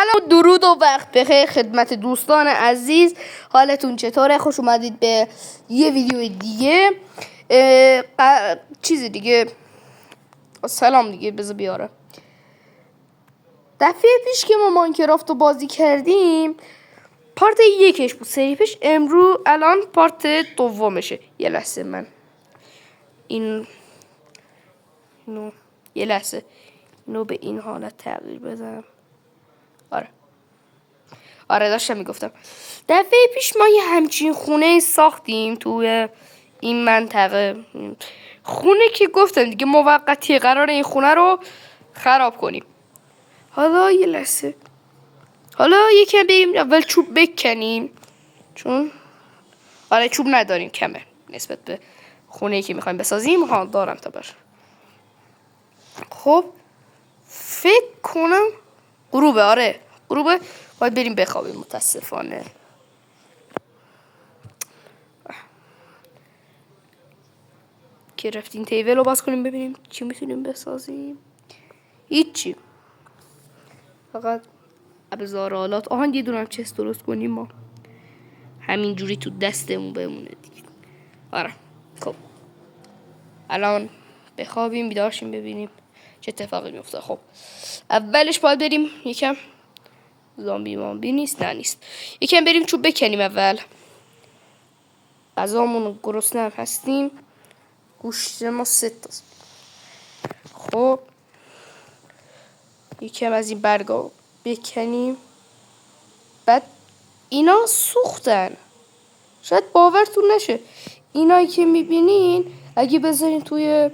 سلام درود و وقت بخیر خدمت دوستان عزیز. حالتون چطوره؟ خوش اومدید به یه ویدیو دیگه. چیز دیگه سلام دیگه بذار بیاره. دفعه پیش که ما ماینکرافت رو بازی کردیم پارت یکش بود، سری پیش. الان پارت دومشه. یه لحظه من اینو یه لحظه اینو به این حالت تغییر بدم. آره داشتم میگفتم دفعه پیش ما یه همچین خونه ساختیم توی این منطقه. خونه که گفتم دیگه موقتی، قرار این خونه رو خراب کنیم. حالا یه لحظه، حالا یکم بریم اول چوب بکنیم، چون آره چوب نداریم، کمه نسبت به خونه‌ای که میخوایم بسازیم. ها دارم تا باشه. خب فکر کنم غروبه. آره غروبه، باید بریم بخوابیم متاسفانه. که رفتیم تیبل رو باز کنیم ببینیم چی میتونیم بسازیم. هیچی، فقط ابزار آلات. آهان یه دونم چست درست کنیم ما، همینجوری تو دستمون بمونه دیگه. آره خب الان بخوابیم بیدارشیم ببینیم چه اتفاقی میفته. خب اولش باید بریم یکم زامبی نیست، نه نیست، یکم بریم چوب بکنیم اول. غذامون گرسنه هم هستیم، گوشت ما 3 تاست. خب یکم از این برگا بکنیم. بعد اینا سوختن، شاید باورتون نشه. اینایی که میبینین اگه بذارین توی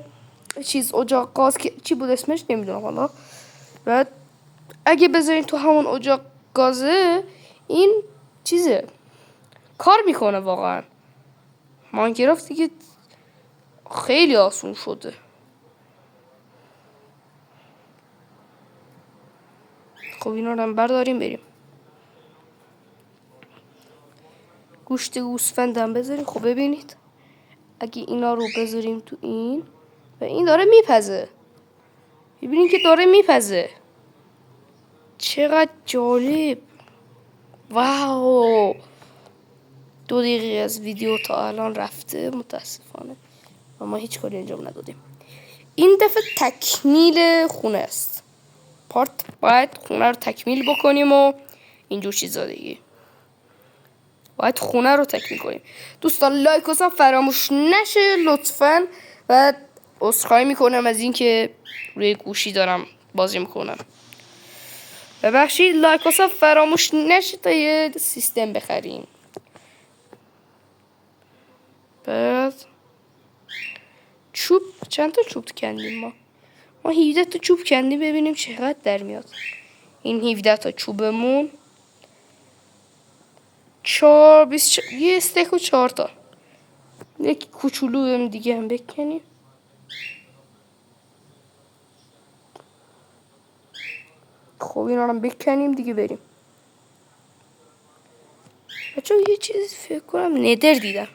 چیز اجاق گاز، که چی بود اسمش نمیدونم حالا، بعد اگه بذارین تو همون اجاق گازه، این چیزه کار میکنه واقعا. ماینکرافت دیگه خیلی آسون شده. خب اینا رو هم برداریم بریم. گوشت گوسفندم بذاریم. خب ببینید اگه اینا رو بذاریم تو این و این داره میپزه، ببینید که داره میپزه، چقدر جالب. واو 2 دقیقه از ویدیو تا الان رفته متاسفانه و ما هیچ کاری انجام ندادیم. این دفعه تکمیل خونه است. باید خونه رو تکمیل بکنیم و اینجور چیزا دیگه. باید خونه رو تکمیل کنیم. دوستان لایک و ساب فراموش نشه لطفاً. و عذرخواهی میکنم از این که روی گوشی دارم بازی میکنم، ببخشید. لایک و ساب فراموش نشه تا یه سیستم بخریم. بعد چوب، چند تا چوب کندیم ما 17 تا چوب کندیم. ببینیم چقدر در میاد. این 17 تا چوبمون 24 یه استیک و 4 تا. یک کوچولو دیگه هم بکنیم. خب اینا رو بکنیم دیگه بریم. بچه یه چیز فکر کنم ندر دیدم.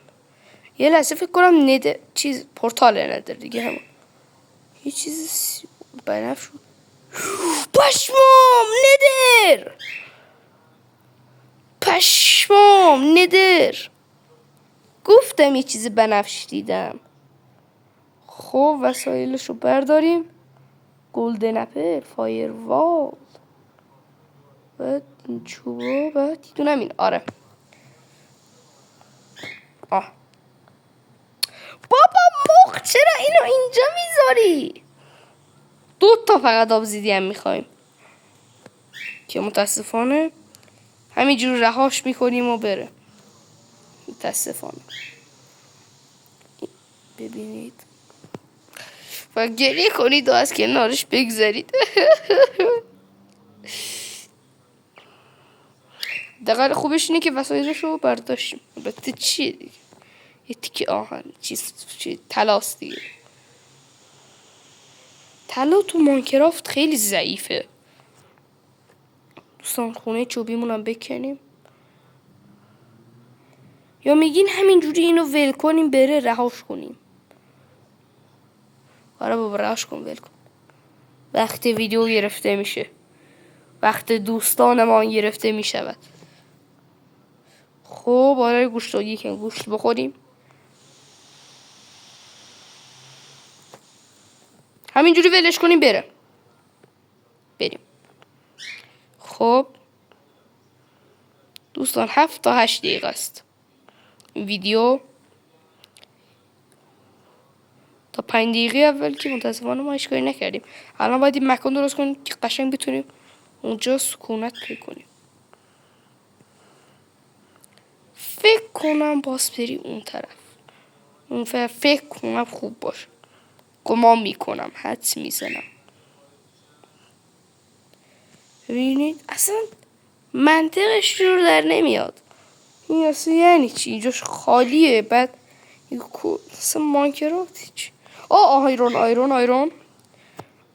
یه لحظه فکر کنم ندر چیز پورتال ندر دیگه همون. یه چیز بنفش شد. پشمام ندر. گفتم یه چیز بنفش دیدم. خب وسایلش رو برداریم. گلدن اپل، فایروال، بعد این چوبا، بعد دیدونم این. آره بابا مخ چرا اینو اینجا میذاری؟ 2 تا فقط آبزیدی هم میخوایم که متاسفانه همینجور رهاش میکنیم و بره. متاسفانه ببینید و گریه کنید و از کنارش بگذارید. دقیقا خوبش اینه که وسایلش رو برداشتیم. البته چیه دیگه، یه تیکه آهن چیز طلاست دیگه. طلا تو ماینکرافت خیلی ضعیفه. دوستان خونه چوبیمون هم بکنیم، یا میگین همینجوری اینو ول کنیم بره رهاش کنیم؟ آره بابا رهاش کن، ول کن. وقتی ویدیو گرفته میشه وقت دوستانمان گرفته می شود. خب برای گوشت یکم گوشت بخوریم. همینجوری ولش کنیم بریم. خب دوستان 7 تا 8 دقیقه است این ویدیو. تا 5 دقیقه اول که متاسفانه ما هیچ کاری نکردیم. الان باید این مکان درست کنیم که قشنگ بتونیم اونجا سکونت پیدا کنیم. فکر کنم باز بریم اون طرف. اون فکر کنم خوب باشه. گمان میکنم، حدس میزنم. ببینید اصلا منطقش رو در نمیاد. این اصلا یعنی چی؟ اینجاش خالیه. بعد اصلا ماینکرافت چی؟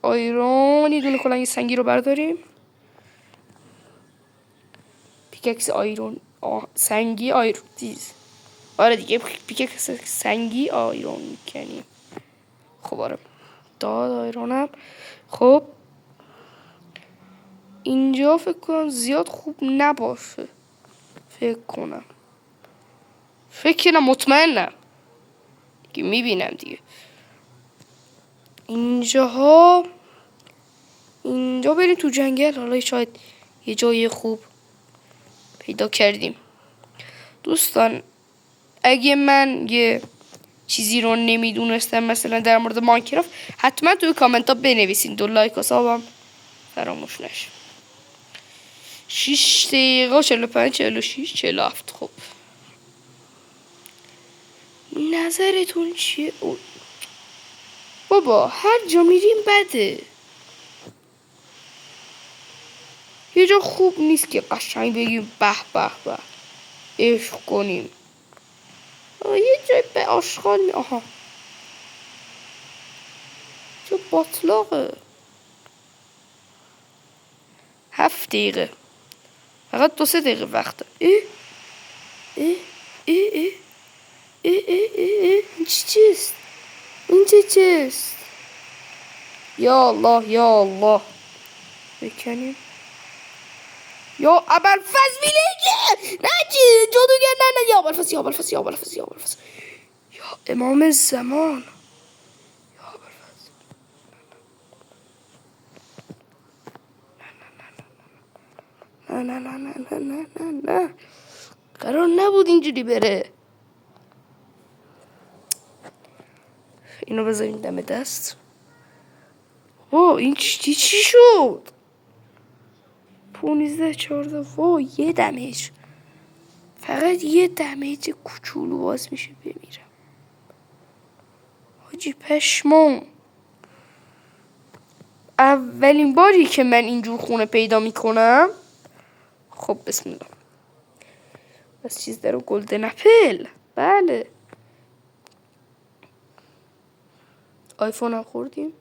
آیرون. یه دونه کلنگ سنگی رو برداریم. پیککس آیرون سنگی آیرون دیز. آره دیگه پیککس سنگی آیرون میکنیم. خب آره داد آیرونم. خب اینجا فکر کنم زیاد خوب نباشه. فکر کنم مطمئنم که میبینم دیگه. اینجا بریم تو جنگل. حالا شاید یه جای خوب پیدا کردیم. دوستان اگه من یه چیزی رو نمیدونستم مثلا در مورد ماینکرافت، حتما توی کامنت ها بنویسین. 2 لایک و سابم فراموش نشه. 6 دقیقه 45 46 47. خب نظرتون چیه؟ بابا هر جا میریم بده. یه جا خوب نیست که قشنگ بگیم به به به عشق کنیم. یه جای به آشغال آها چه باطلاقه. 7 دقیقه فقط 2-3 دقیقه وقته. این چیست؟ یا الله بکنیم. یا ابوالفضل ویلیجر نه چی جادوگر نه یا ابوالفضل یا امام زمان. یا ابوالفضل نه قرار نبود اینجوری بره. اینو بذاریم دم دست. این چی شد؟ 15 14 یه دمیج. فقط یه دمیج کوچولو باز میشه بمیرم. حاجی پشمام. اولین باری که من اینجور خونه پیدا میکنم. خب بسم الله. بس چیز دارو گلدن اپل. بله آیفون هم خوردیم.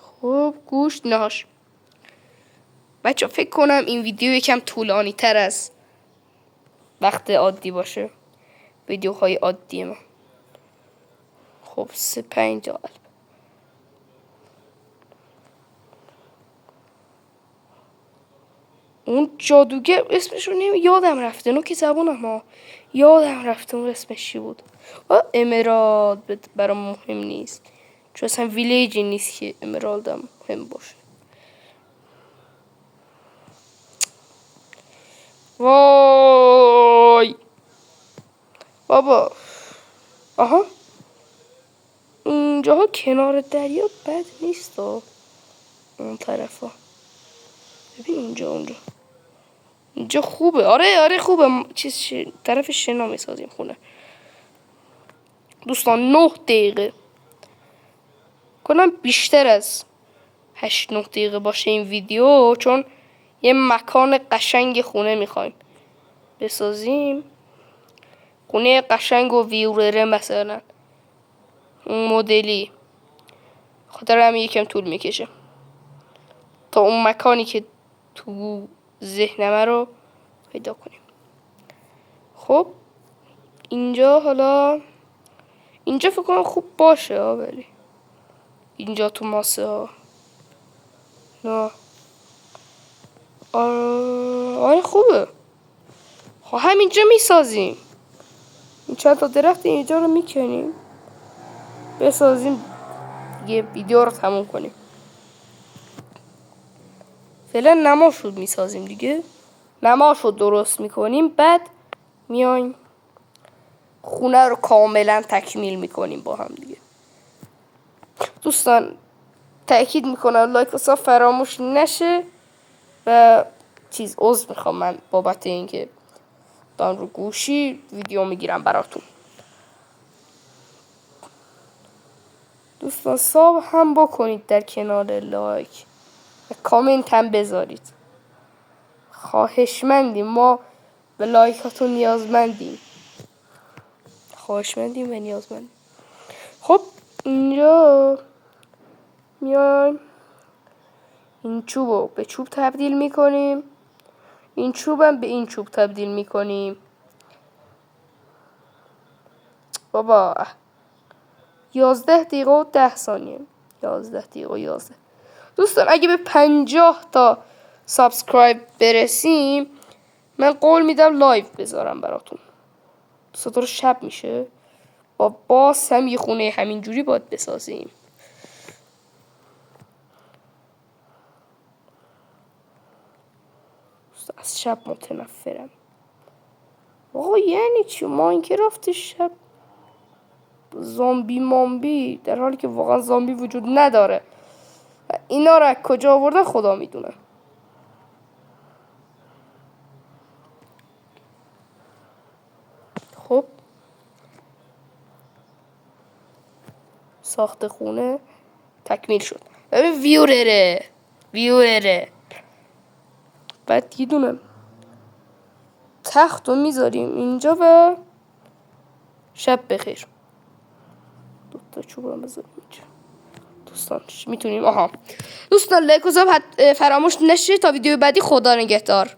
خب گوشت نهاش. بچه فکر کنم این ویدیو یکم طولانی تر از وقت عادی باشه. ویدیوهای عادی ما. خب 5 قلب. اون جادوگر اسمش رو یادم رفته. نو که زبونم ها یادم رفته اون اسمش چی بود. امرالد برام مهم نیست چون اصلا ویلیجی نیست که امرالد هم مهم باشه. وای بابا آها اینجاها کنار دریا بد نیست. اون طرف ها ببین اینجا خوبه. آره خوبه. طرف شنا میسازیم خونه. دوستان 9 دقیقه کنم بیشتر از 8-9 دقیقه باشه این ویدیو، چون یه مکان قشنگ خونه میخوایم بسازیم. خونه قشنگ و ویورره مثلا اون مدلی. خاطر هم یکم طول میکشه تا اون مکانی که تو ذهنمه رو پیدا کنیم. خب اینجا فکر کنم خوب باشه ولی اینجا تو ماسه ها نه آره خوبه. خب همینجا میسازیم. این چند تا درخت اینجا رو میکنیم بسازیم دیگه ویدیو رو تموم کنیم. فعلا نماشو میسازیم دیگه. نماشو درست میکنیم بعد میایم خونه رو کاملا تکمیل میکنیم با هم دیگه. دوستان تأکید میکنم لایک و ساب فراموش نشه و عذر میخوام من بابت اینکه دارم رو گوشی ویدیو میگیرم براتون. دوستان ساب هم بکنید در کنار لایک و کامنت هم بذارید. خواهشمندیم، ما به لایکاتون نیازمندیم. خواهشمندیم و نیازمندیم. خب اینجا میایم این چوب رو به چوب تبدیل میکنیم. این چوب هم به این چوب تبدیل میکنیم. بابا 11 دقیقه و 10 ثانیه. 11 دقیقه و 11. دوستان اگه به 50 تا سابسکرایب برسیم من قول میدم لایو بذارم براتون. دوستان رو شب میشه و باز هم یه خونه همینجوری باید بسازیم. از شب متنفرم. آقا یعنی چی ماینکرافت شب؟ زامبی مامبی، در حالی که واقعا زامبی وجود نداره. اینا رو کجا آورده خدا میدونه. خب ساخت خونه تکمیل شد. ببین ویورره بعد یه دونه تخت رو میذاریم اینجا و شب بخیر. دوتا چوب رو بذاریم اینجا. دوستان میتونیم دوستان لایک و ساب فراموش نشه تا ویدیو بعدی. خدا نگهدار.